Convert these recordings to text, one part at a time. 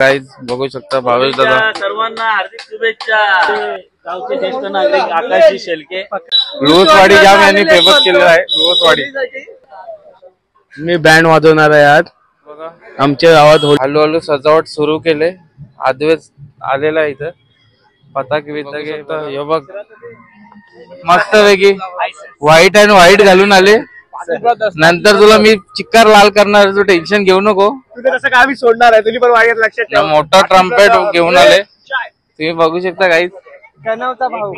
Guys बघू शकता भावेश दादा सर्वांना हार्दिक शुभेच्छा। गावचे ज्येष्ठ नागरिक आकाशजी शेलके लुसवाडी जाम यांनी फेमस केलेला आहे। लुसवाडी मी बँड वाजवणार आहे आज। बघा आमच्या गावात हळूहळू सजावट सुरू केले। आदवेच आलेला आहे इथं पताके बिताके हे बघ मस्त पैकी व्हाईट अँड व्हाईट घालून आले। नंतर तुला मी चिक्कार लाल करणार, तू टेन्शन घेऊ नको। तसं का आम्ही सोडणार आहे, तुम्ही पण वागत लक्षात ठेवा। मोठा ट्रम्पेट घेऊन आले तुम्ही बघू शकता गाईज। कनवचा भाऊ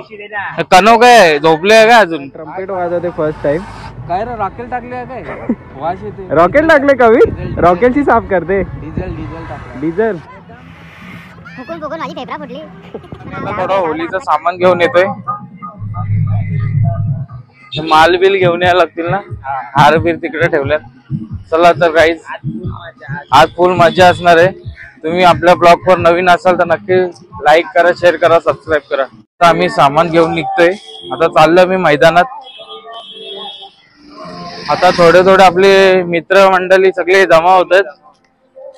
कनव काय झोपले का अजून? ट्रम्पेट वाजवते फर्स्ट टाइम। काय रे रॉकेल टाकले काय वाश येते? रॉकेट टाकले कवी, रॉकेटची साफ करते। डिझेल फुकून फुकून माझी फेफडा फुटली। थोडा होलीचं सामान घेऊन येतोय। माल बिल घेऊन यायला लागतील ना, हार बीर तिकडे ठेवल्यात। चला तर गाईज आज फुल मजा असणार आहे। तुम्ही आपल्या ब्लॉग वर नवीन असाल तर नक्की लाईक करा, शेअर करा, सबस्क्राईब करा। आता आम्ही सामान घेऊन निघतोय। आता चाललोय मी मैदानात। आता थोडे थोडे आपले मित्र मंडळी सगळे जमा होत आहेत,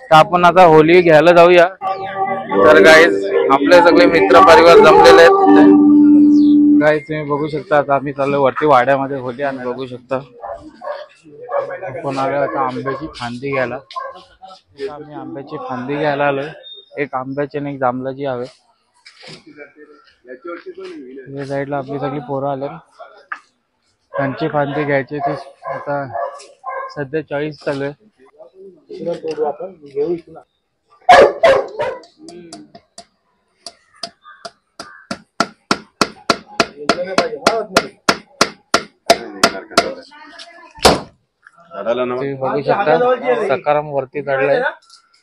तर आपण आता होली घ्यायला जाऊया। तर गाईज आपले सगळे मित्र परिवार जमलेले आहेत। गाईज तुम्ही बघू शकता आता आम्ही चाललो वरती वाड्यामध्ये होली आणि बघू शकता आपण आलो आता आंब्याची फांदी घ्यायला। आम्ही आंब्याची फांदी घ्यायला आलोय। एक आंब्याची आणि एक जांभळाची हवे। या साईडला आपली सगळी पोरं आले, त्यांची फांदी घ्यायची। ती आता सध्या 40 चालू आहे। तुम्ही बघू शकता सकाराम वरती चढलाय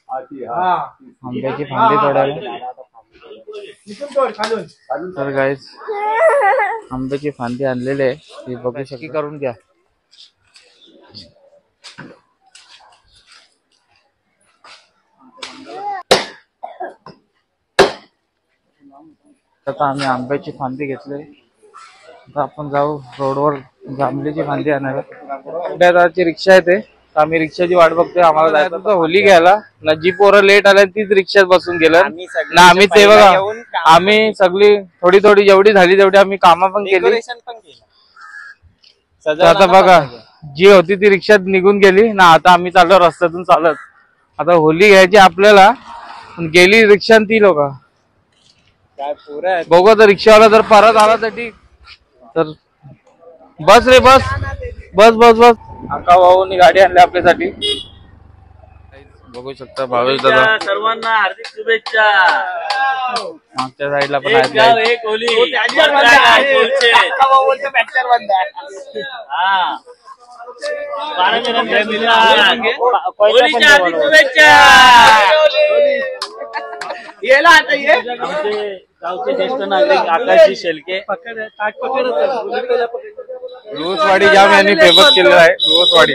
आंब्याची फांदी तोडायला। तर गाईज आंब्याची फांदी आणलेली आहे, ती बघू शकता करून घ्या। आता आम्ही आंब्याची फांदी घेतली। आता आपण जाऊ रोडवर जांभळीची फांदी आणायला। रिक्षा येते, आम्ही रिक्षाची वाट बघतोय। आम्हाला जायचं होतं होली घ्यायला ना, जी पोरं लेट आल्या तीच रिक्षात बसून गेलं ना। आम्ही ते बघा आम्ही सगळी थोडी थोडी जेवढी झाली तेवढी आम्ही कामं पण केली। आता बघा जी होती ती रिक्षात निघून गेली ना। आता आम्ही चाललो रस्त्यातून चालत। आता होली घ्यायची आपल्याला, पण गेली रिक्षा ती लोक बघू। तर रिक्षावाला जर परत आला तर ठीक, तर बस रे बस बस बस बस। अक्का भाऊनी गाडी आणली आपल्यासाठी। बघू शकता भावेश दादा सर्वांना हार्दिक शुभेच्छा। मागच्या साईडला पण आहेत। एक होली गावचे ज्येष्ठ नागरिक आकाशजी शेलके लुसवाडी जाम यांनी फेमस केलेला आहे। लुसवाडी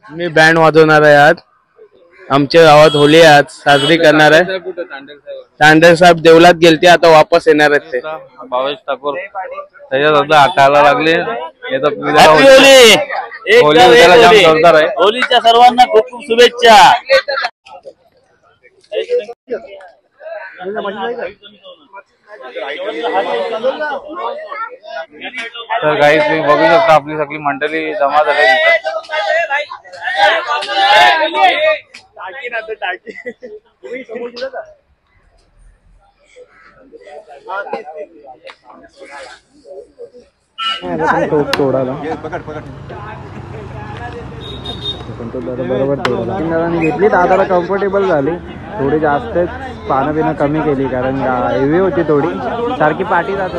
मी बँड वाजवणार आहे आज। आमच्या गावात होली आज साजरी करणार आहे। तांडे साहेब देवलात गेलते, आता वापस येणार आहेत ते। भावेश ठाकूर त्याच्यात सुद्धा हाताला लागले। होलीच्या सर्वांना खूप खूप शुभेच्छा। तर गाईज तुम्ही बघू शकता आपली सगळी मंडळी जमा झाली। बरोबर तोडला घेतली, दादाला कम्फर्टेबल झाली। थोडी जास्त पानं पिणं कमी केली, कारण हेवी होती थोडी, सारखी पाठी जात।